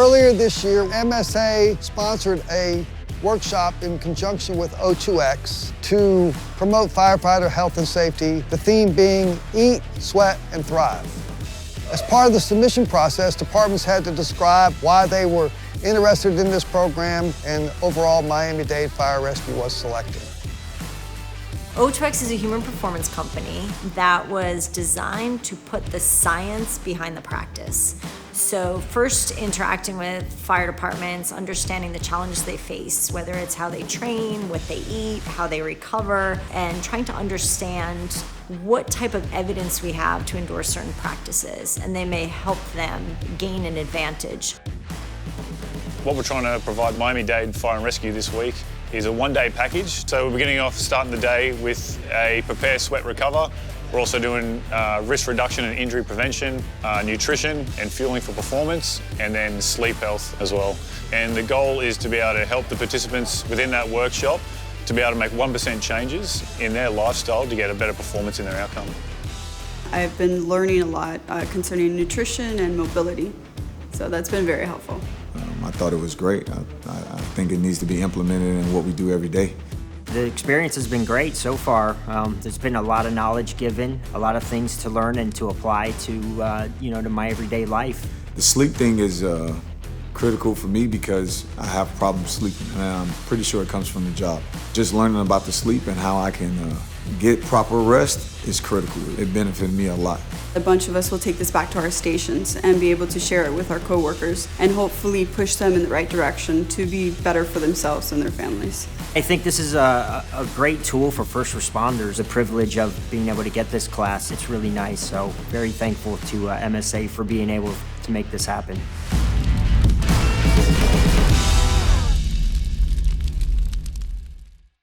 Earlier this year, MSA sponsored a workshop in conjunction with O2X to promote firefighter health and safety, the theme being Eat, Sweat, and Thrive. As part of the submission process, departments had to describe why they were interested in this program, and overall, Miami-Dade Fire Rescue was selected. O2X is a human performance company that was designed to put the science behind the practice. So first interacting with fire departments, understanding the challenges they face, whether it's how they train, what they eat, how they recover, and trying to understand what type of evidence we have to endorse certain practices, and they may help them gain an advantage. What we're trying to provide Miami-Dade Fire and Rescue this week is a one-day package. So we're beginning off starting the day with a prepare, sweat, recover. We're also doing risk reduction and injury prevention, nutrition and fueling for performance, and then sleep health as well. And the goal is to be able to help the participants within that workshop to be able to make 1% changes in their lifestyle to get a better performance in their outcome. I've been learning a lot concerning nutrition and mobility, so that's been very helpful. I thought it was great. I think it needs to be implemented in what we do every day. The experience has been great so far. There's been a lot of knowledge given, a lot of things to learn and to apply to, to my everyday life. The sleep thing is critical for me because I have problems sleeping, and I'm pretty sure it comes from the job. Just learning about the sleep and how I can get proper rest is critical. It benefited me a lot. A bunch of us will take this back to our stations and be able to share it with our coworkers and hopefully push them in the right direction to be better for themselves and their families. I think this is a great tool for first responders, the privilege of being able to get this class. It's really nice, so very thankful to MSA for being able to make this happen.